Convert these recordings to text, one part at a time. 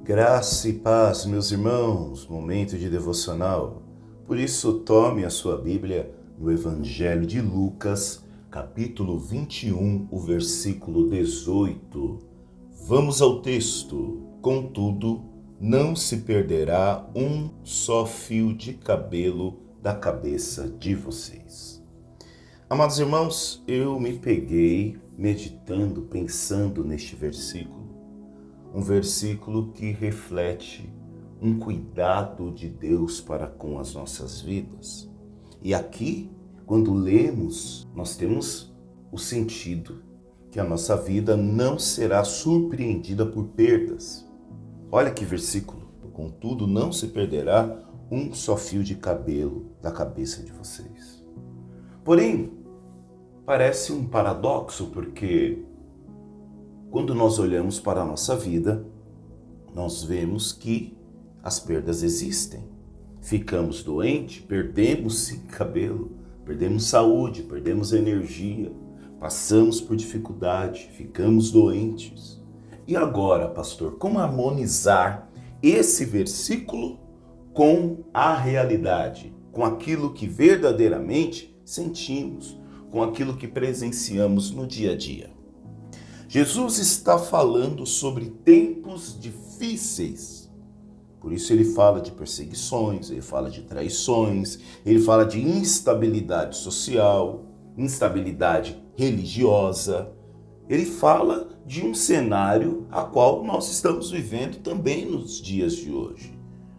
Graça e paz, meus irmãos, momento de devocional. Por isso, tome a sua Bíblia no Evangelho de Lucas, capítulo 21, o versículo 18. Vamos ao texto. Contudo, não se perderá um só fio de cabelo da cabeça de vocês. Amados irmãos, eu me peguei meditando, pensando neste versículo. Um versículo que reflete um cuidado de Deus para com as nossas vidas. E aqui, quando lemos, nós temos o sentido que a nossa vida não será surpreendida por perdas. Olha que versículo. Contudo, não se perderá um só fio de cabelo da cabeça de vocês. Porém, parece um paradoxo, porque quando nós olhamos para a nossa vida, nós vemos que as perdas existem. Ficamos doentes, perdemos sim cabelo, perdemos saúde, perdemos energia, passamos por dificuldade, ficamos doentes. E agora, pastor, como harmonizar esse versículo com a realidade, com aquilo que verdadeiramente sentimos, com aquilo que presenciamos no dia a dia? Jesus está falando sobre tempos difíceis. Por isso ele fala de perseguições, ele fala de traições, ele fala de instabilidade social, instabilidade religiosa. Ele fala de um cenário a qual nós estamos vivendo também nos dias de hoje.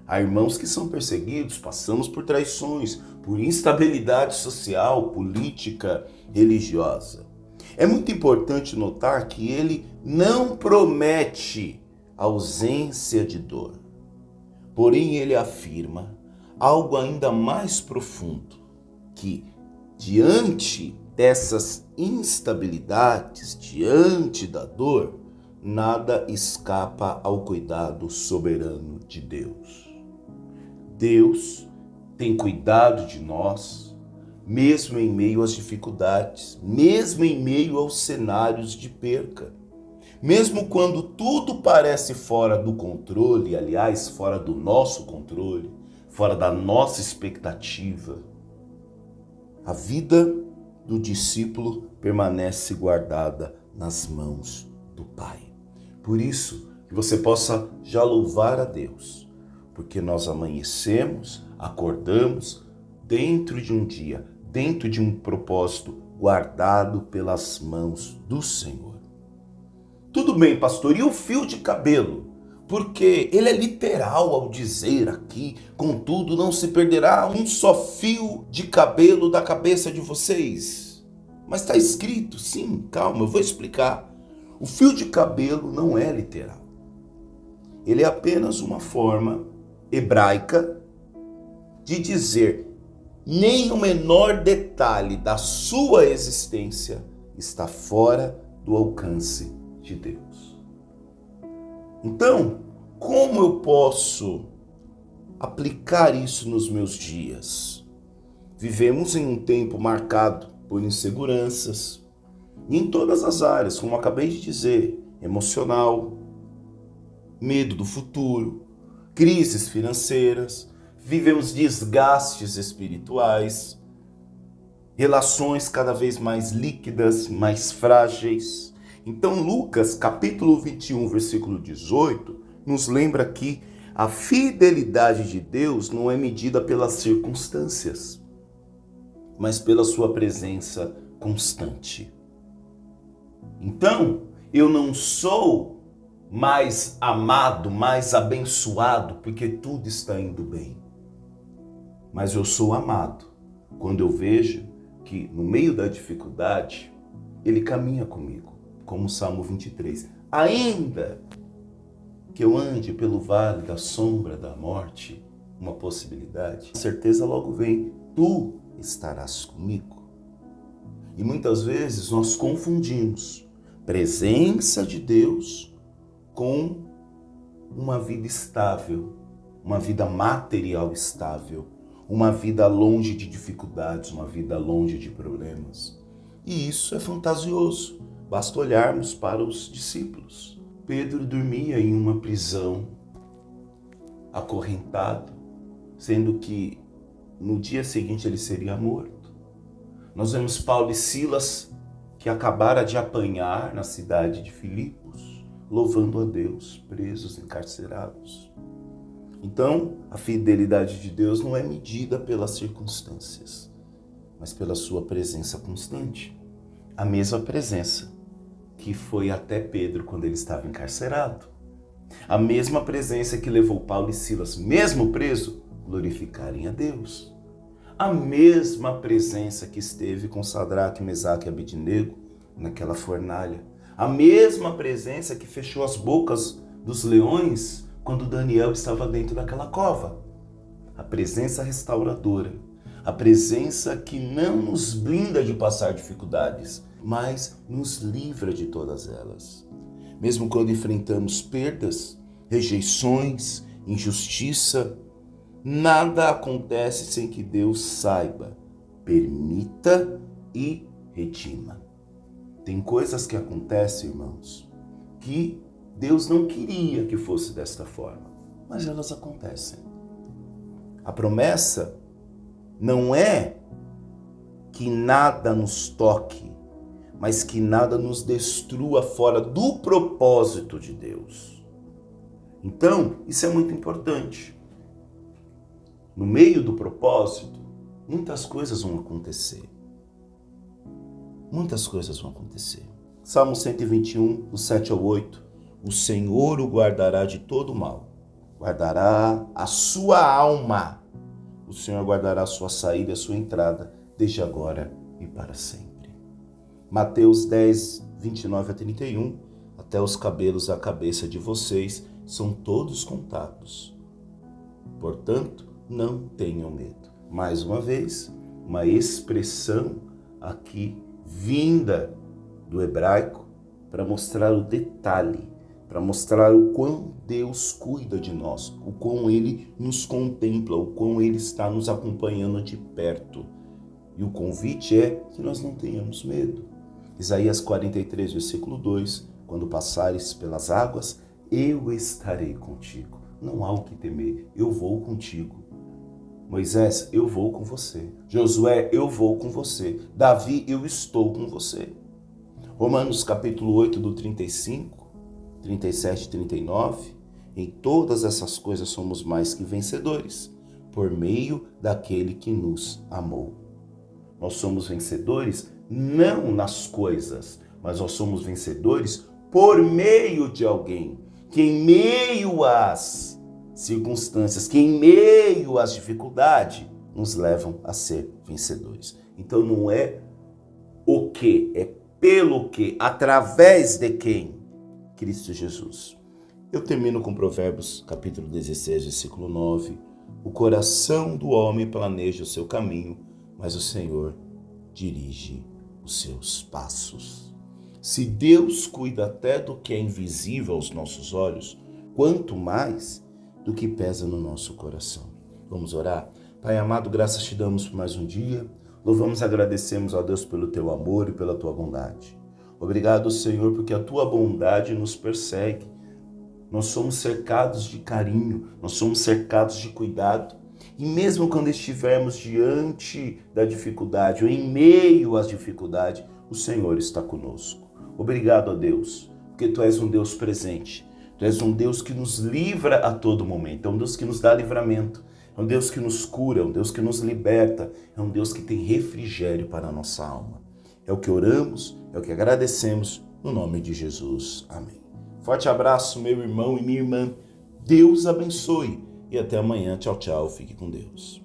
Há irmãos que são perseguidos, passamos por traições, por instabilidade social, política, religiosa. É muito importante notar que ele não promete ausência de dor. Porém, ele afirma algo ainda mais profundo, que diante dessas instabilidades, diante da dor, nada escapa ao cuidado soberano de Deus. Deus tem cuidado de nós, mesmo em meio às dificuldades, mesmo em meio aos cenários de perca. Mesmo quando tudo parece fora do controle, aliás, fora do nosso controle, fora da nossa expectativa, a vida do discípulo permanece guardada nas mãos do Pai. Por isso, que você possa já louvar a Deus, porque nós amanhecemos, acordamos dentro de um dia, dentro de um propósito guardado pelas mãos do Senhor. Tudo bem, pastor, e o fio de cabelo? Porque ele é literal ao dizer aqui, contudo, não se perderá um só fio de cabelo da cabeça de vocês. Mas está escrito, sim, calma, eu vou explicar. O fio de cabelo não é literal. Ele é apenas uma forma hebraica de dizer nem o menor detalhe da sua existência está fora do alcance de Deus. Então, como eu posso aplicar isso nos meus dias? Vivemos em um tempo marcado por inseguranças, e em todas as áreas, como acabei de dizer, emocional, medo do futuro, crises financeiras, vivemos desgastes espirituais, relações cada vez mais líquidas, mais frágeis. Então Lucas, capítulo 21, versículo 18, nos lembra que a fidelidade de Deus não é medida pelas circunstâncias, mas pela sua presença constante. Então, eu não sou mais amado, mais abençoado, porque tudo está indo bem. Mas eu sou amado quando eu vejo que no meio da dificuldade, ele caminha comigo, como o Salmo 23. Ainda que eu ande pelo vale da sombra da morte, uma possibilidade, a certeza logo vem, tu estarás comigo. E muitas vezes nós confundimos presença de Deus com uma vida estável, uma vida material estável, uma vida longe de dificuldades, uma vida longe de problemas. E isso é fantasioso. Basta olharmos para os discípulos. Pedro dormia em uma prisão acorrentado, sendo que no dia seguinte ele seria morto. Nós vemos Paulo e Silas, que acabaram de apanhar na cidade de Filipos, louvando a Deus, presos, encarcerados. Então, a fidelidade de Deus não é medida pelas circunstâncias, mas pela sua presença constante. A mesma presença que foi até Pedro quando ele estava encarcerado. A mesma presença que levou Paulo e Silas, mesmo preso, glorificarem a Deus. A mesma presença que esteve com Sadraque, Mesaque e Abednego naquela fornalha. A mesma presença que fechou as bocas dos leões quando Daniel estava dentro daquela cova. A presença restauradora. A presença que não nos blinda de passar dificuldades, mas nos livra de todas elas. Mesmo quando enfrentamos perdas, rejeições, injustiça, nada acontece sem que Deus saiba, permita e redima. Tem coisas que acontecem, irmãos, que Deus não queria que fosse desta forma, mas elas acontecem. A promessa não é que nada nos toque, mas que nada nos destrua fora do propósito de Deus. Então, isso é muito importante. No meio do propósito, muitas coisas vão acontecer. Muitas coisas vão acontecer. Salmo 121, do 7 ao 8. O Senhor o guardará de todo mal. Guardará a sua alma. O Senhor guardará a sua saída e a sua entrada, desde agora e para sempre. Mateus 10, 29 a 31. Até os cabelos da cabeça de vocês são todos contados. Portanto, não tenham medo. Mais uma vez, uma expressão aqui vinda do hebraico para mostrar o detalhe, para mostrar o quão Deus cuida de nós, o quão Ele nos contempla, o quão Ele está nos acompanhando de perto. E o convite é que nós não tenhamos medo. Isaías 43, versículo 2, quando passares pelas águas, eu estarei contigo. Não há o que temer, eu vou contigo. Moisés, eu vou com você. Josué, eu vou com você. Davi, eu estou com você. Romanos capítulo 8, do 35, 37 e 39. Em todas essas coisas somos mais que vencedores, por meio daquele que nos amou. Nós somos vencedores não nas coisas, mas nós somos vencedores por meio de alguém, que em meio às circunstâncias, que em meio às dificuldades, nos levam a ser vencedores. Então não é o que, é pelo que, através de quem? Cristo Jesus. Eu termino com Provérbios capítulo 16, versículo 9. O coração do homem planeja o seu caminho, mas o Senhor dirige os seus passos. Se Deus cuida até do que é invisível aos nossos olhos, quanto mais do que pesa no nosso coração. Vamos orar? Pai amado, graças te damos por mais um dia. Louvamos e agradecemos a Deus pelo teu amor e pela tua bondade. Obrigado, Senhor, porque a tua bondade nos persegue. Nós somos cercados de carinho, nós somos cercados de cuidado. E mesmo quando estivermos diante da dificuldade ou em meio às dificuldades, o Senhor está conosco. Obrigado a Deus, porque tu és um Deus presente. Tu és um Deus que nos livra a todo momento, é um Deus que nos dá livramento, é um Deus que nos cura, é um Deus que nos liberta, é um Deus que tem refrigério para a nossa alma. É o que oramos, é o que agradecemos, no nome de Jesus. Amém. Forte abraço, meu irmão e minha irmã. Deus abençoe e até amanhã. Tchau, tchau. Fique com Deus.